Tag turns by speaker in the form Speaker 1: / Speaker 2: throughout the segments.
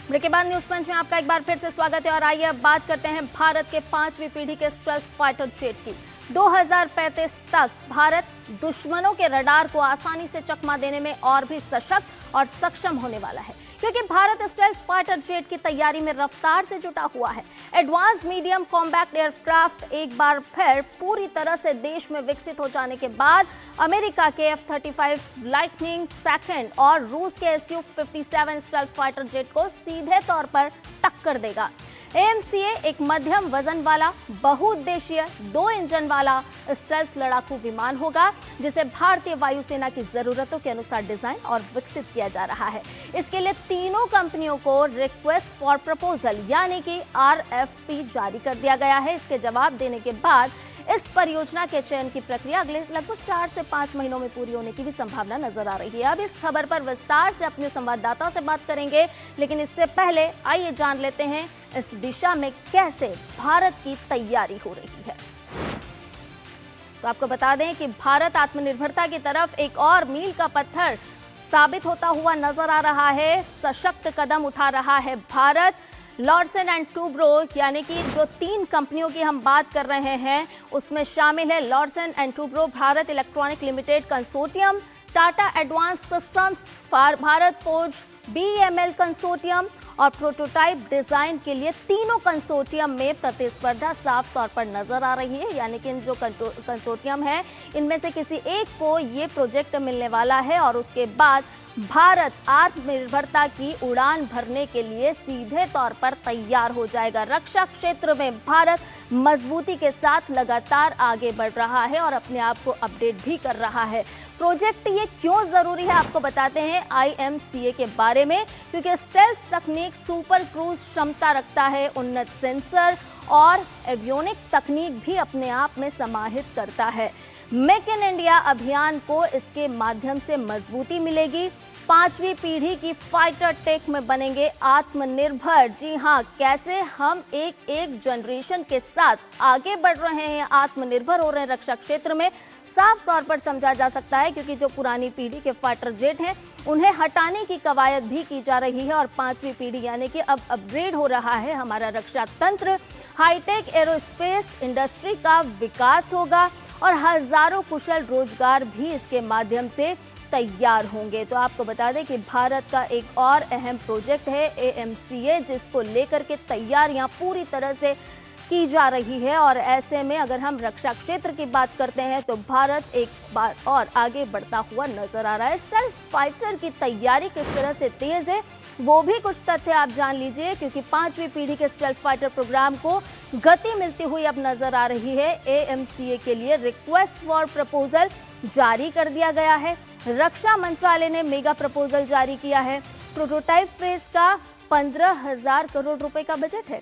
Speaker 1: Break के बाद news पंच में आपका एक बार फिर से स्वागत है और आइए अब बात करते हैं भारत के 5वीं पीढ़ी के स्टेल्थ फाइटर जेट की। 2035 तक भारत दुश्मनों के रडार को आसानी से चकमा देने में और भी सशक्त और सक्षम होने वाला है, क्योंकि भारत स्टेल्थ फाइटर जेट की तैयारी में रफ्तार से जुटा हुआ है। एडवांस मीडियम कॉम्बैक्ट एयरक्राफ्ट एक बार फिर पूरी तरह से देश में विकसित हो जाने के बाद अमेरिका के F-35 लाइटनिंग सेकंड और रूस के Su-57 स्टेल्थ फाइटर जेट को सीधे तौर पर टक्कर देगा। AMCA एक मध्यम वजन वाला बहुउद्देशीय 2 इंजन वाला स्टेल्थ लड़ाकू विमान होगा, जिसे भारतीय वायुसेना की जरूरतों के अनुसार डिजाइन और विकसित किया जा रहा है। इसके लिए तीनों कंपनियों को रिक्वेस्ट फॉर प्रपोजल यानी कि RFP जारी कर दिया गया है। इसके जवाब देने के बाद इस परियोजना के चयन की प्रक्रिया अगले लगभग 4 से 5 महीनों में पूरी होने की भी संभावना नजर आ रही है। अब इस खबर पर विस्तार से अपने संवाददाता से बात करेंगे, लेकिन इससे पहले आइए जान लेते हैं इस दिशा में कैसे भारत की तैयारी हो रही है। तो आपको बता दें कि भारत आत्मनिर्भरता की तरफ एक और मील का पत्थर साबित होता हुआ नजर आ रहा है। सशक्त कदम उठा रहा है भारत। लॉर्सन एंड टूब्रो यानी कि जो 3 कंपनियों की हम बात कर रहे हैं उसमें शामिल है Larsen and Toubro, Bharat electronic limited consortium, Tata advance systems, Bharat forge, BEML consortium और प्रोटोटाइप डिजाइन के लिए तीनों कंसोर्टियम में प्रतिस्पर्धा साफ तौर पर नजर आ रही है। यानी कि इन जो कंसोर्टियम है इनमें से किसी एक को ये प्रोजेक्ट मिलने वाला है और उसके बाद भारत आत्मनिर्भरता की उड़ान भरने के लिए सीधे तौर पर तैयार हो जाएगा। रक्षा क्षेत्र में भारत मजबूती के साथ लगातार आगे बढ़ रहा है और अपने आप को अपडेट भी कर रहा है। प्रोजेक्ट ये क्यों जरूरी है आपको बताते हैं IMCA के बारे में, क्योंकि स्टेल्थ तकनीक सुपर क्रूज क्षमता रखता है, उन्नत सेंसर और एवियोनिक तकनीक भी अपने आप में समाहित करता है। मेक इन इंडिया अभियान को इसके माध्यम से मजबूती मिलेगी। 5वीं पीढ़ी की फाइटर टेक में बनेंगे आत्मनिर्भर। जी हाँ, कैसे हम एक जनरेशन के साथ आगे बढ़ रहे हैं, आत्मनिर्भर हो रहे हैं रक्षा क्षेत्र में, साफ तौर पर समझा जा सकता है, क्योंकि जो पुरानी पीढ़ी के फाइटर जेट हैं उन्हें हटाने की कवायद भी की जा रही है और 5वीं पीढ़ी यानी कि अब अपग्रेड हो रहा है हमारा रक्षा तंत्र। हाईटेक एरोस्पेस इंडस्ट्री का विकास होगा और हजारों कुशल रोजगार भी इसके माध्यम से तैयार होंगे। तो आपको बता दें कि भारत का एक और अहम प्रोजेक्ट है AMCA, जिसको लेकर के तैयारियां पूरी तरह से की जा रही है। और ऐसे में अगर हम रक्षा क्षेत्र की बात करते हैं तो भारत एक बार और आगे बढ़ता हुआ नजर आ रहा है। स्टेल्थ फाइटर की तैयारी किस तरह से तेज है वो भी कुछ तथ्य आप जान लीजिए, क्योंकि 5वीं पीढ़ी के स्टेल्थ फाइटर प्रोग्राम को गति मिलती हुई अब नजर आ रही है। AMCA के लिए रिक्वेस्ट फॉर प्रपोजल जारी कर दिया गया है। रक्षा मंत्रालय ने मेगा प्रपोजल जारी किया है। प्रोटोटाइप फेज का 15,000 करोड़ रुपए का बजट है।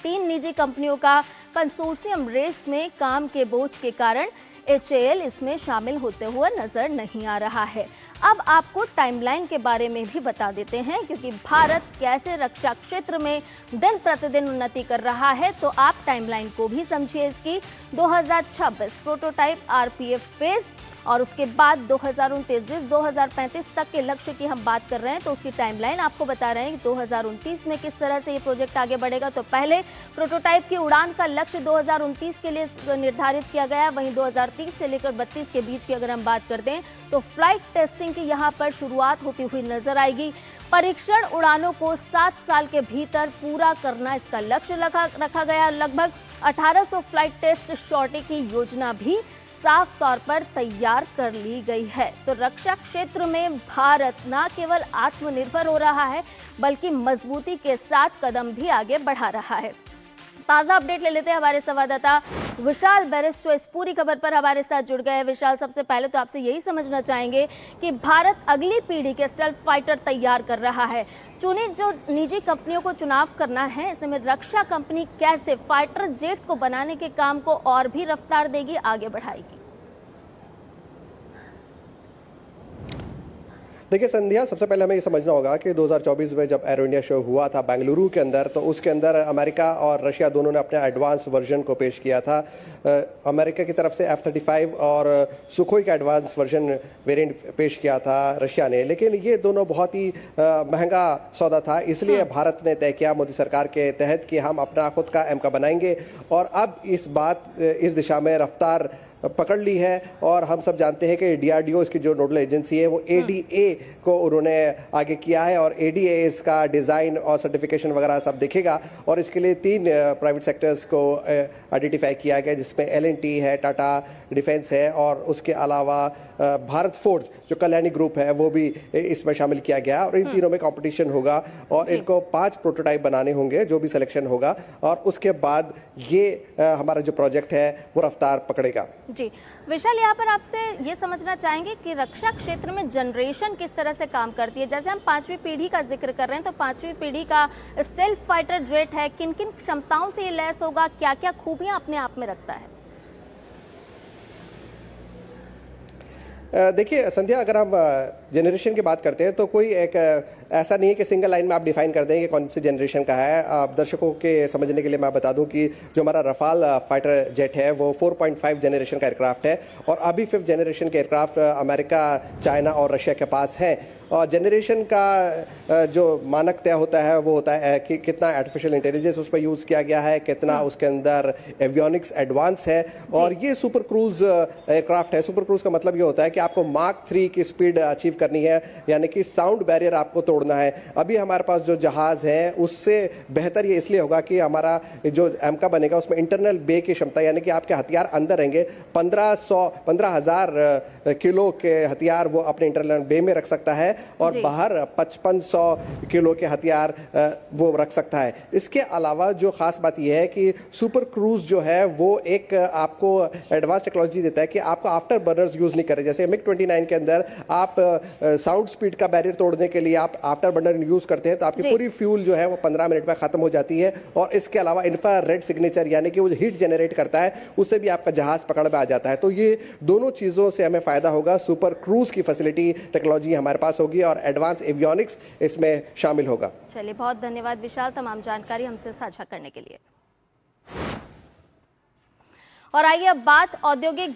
Speaker 1: 3 निजी कंपनियों का कंसोर्शियम रेस में काम के बोझ के कारण HAL इसमें शामिल होते हुए नजर नहीं आ रहा है। अब आपको टाइमलाइन के बारे में भी बता देते हैं, क्योंकि भारत कैसे रक्षा क्षेत्र में दिन प्रतिदिन उन्नति कर रहा है, तो आप टाइमलाइन को भी समझिए इसकी। 2026 प्रोटोटाइप RPF फेज और उसके बाद 2029 जिस 2035 तक के लक्ष्य की हम बात कर रहे हैं तो उसकी टाइमलाइन आपको बता रहे हैं कि 2029 में किस तरह से ये प्रोजेक्ट आगे बढ़ेगा। तो पहले प्रोटोटाइप की उड़ान का लक्ष्य 2029 के लिए निर्धारित किया गया है। वहीं 2030 से लेकर 32 के बीच की अगर हम बात करते हैं तो फ्लाइट टेस्टिंग की यहाँ पर शुरुआत होती हुई नजर आएगी। परीक्षण उड़ानों को 7 साल के भीतर पूरा करना इसका लक्ष्य रखा गया। लगभग 1800 फ्लाइट टेस्ट शॉर्टी की योजना भी साफ तौर पर तैयार कर ली गई है। तो रक्षा क्षेत्र में भारत न केवल आत्मनिर्भर हो रहा है बल्कि मजबूती के साथ कदम भी आगे बढ़ा रहा है। ताज़ा अपडेट ले लेते हैं हमारे संवाददाता विशाल बेरिस, जो इस पूरी खबर पर हमारे साथ जुड़ गए हैं। विशाल, सबसे पहले तो आपसे यही समझना चाहेंगे कि भारत अगली पीढ़ी के स्टेल्थ फाइटर तैयार कर रहा है। चुनी जो निजी कंपनियों को चुनाव करना है, ऐसे में रक्षा कंपनी कैसे फाइटर जेट को बनाने के काम को और भी रफ्तार देगी, आगे बढ़ाएगी?
Speaker 2: देखिए संध्या, सबसे पहले हमें ये समझना होगा कि 2024 में जब एरो इंडिया शो हुआ था बेंगलुरु के अंदर, तो उसके अंदर अमेरिका और रशिया दोनों ने अपने एडवांस वर्जन को पेश किया था। अमेरिका की तरफ से F-35 और सुखोई का एडवांस वर्जन वेरिएंट पेश किया था रशिया ने, लेकिन ये दोनों बहुत ही महंगा सौदा था। इसलिए भारत ने तय किया मोदी सरकार के तहत कि हम अपना खुद का एमका बनाएंगे, और अब इस दिशा में रफ्तार पकड़ ली है। और हम सब जानते हैं कि DRDO इसकी जो नोडल एजेंसी है वो ADA को उन्होंने आगे किया है, और ADA इसका डिज़ाइन और सर्टिफिकेशन वगैरह सब देखेगा। और इसके लिए 3 प्राइवेट सेक्टर्स को आइडेंटिफाई किया गया, जिसमें L&T है, टाटा डिफेंस है, और उसके अलावा भारत फोर्ज जो कल्याणी ग्रुप है वो भी इसमें शामिल किया गया। और इन तीनों में कंपटीशन होगा, और इनको 5 प्रोटोटाइप बनाने होंगे जो भी सिलेक्शन होगा, और उसके बाद ये हमारा जो प्रोजेक्ट है वो रफ्तार पकड़ेगा।
Speaker 1: जी विशाल, यहाँ पर आपसे ये समझना चाहेंगे कि रक्षा क्षेत्र में जनरेशन किस तरह से काम करती है। जैसे हम 5वीं पीढ़ी का जिक्र कर रहे हैं, तो 5वीं पीढ़ी का स्टेल्थ फाइटर जेट है, किन किन क्षमताओं से ये लैस होगा, क्या क्या खूबियां अपने आप में रखता है?
Speaker 2: देखिए संध्या, अगर हम जनरेशन की बात करते हैं तो कोई एक ऐसा नहीं है कि सिंगल लाइन में आप डिफाइन कर देंगे कौन सी जनरेशन का है। आप दर्शकों के समझने के लिए मैं बता दूं कि जो हमारा रफाल फाइटर जेट है वो 4.5 जनरेशन का एयरक्राफ्ट है, और अभी 5th जनरेशन के एयरक्राफ्ट अमेरिका, चाइना और रशिया के पास हैं। और जनरेशन का जो मानक तय होता है वो होता है कि कितना आर्टिफिशियल इंटेलिजेंस उस पर यूज़ किया गया है, कितना उसके अंदर एवियोनिक्स एडवांस है। और ये सुपर क्रूज एयरक्राफ्ट है। सुपर क्रूज का मतलब ये होता है कि आपको मार्क 3 की स्पीड अचीव करनी है, यानी कि साउंड बैरियर आपको तोड़ना है। अभी हमारे पास जो जहाज़ है उससे बेहतर ये इसलिए होगा कि हमारा जो एमका बनेगा उसमें इंटरनल बे की क्षमता, यानी कि आपके हथियार अंदर रहेंगे। 15,000 किलो के हथियार वो अपने इंटरनल बे में रख सकता है, और बाहर 5500 किलो के हथियार वो रख सकता है। इसके अलावा जो खास बात यह है कि सुपर क्रूज जो है वो एक आपको एडवांस टेक्नोलॉजी देता है कि आपको आफ्टर बर्नर्स यूज नहीं करें। जैसे MiG-29 के अंदर आप साउंड स्पीड का बैरियर तोड़ने के लिए आप आफ्टर बर्नर यूज करते हैं, तो आपकी पूरी फ्यूल जो है वो 15 मिनट में खत्म हो जाती है। और इसके अलावा इंफ्रारेड सिग्नेचर, यानी कि वो हीट जनरेट करता है, उससे भी आपका जहाज पकड़ में आ जाता है। तो ये दोनों चीजों से हमें फायदा होगा। सुपर क्रूज की फैसिलिटी टेक्नोलॉजी हमारे पास होगी, और एडवांस एवियोनिक्स इसमें शामिल होगा।
Speaker 1: चलिए, बहुत धन्यवाद विशाल तमाम जानकारी हमसे साझा करने के लिए। और आइए अब बात औद्योगिक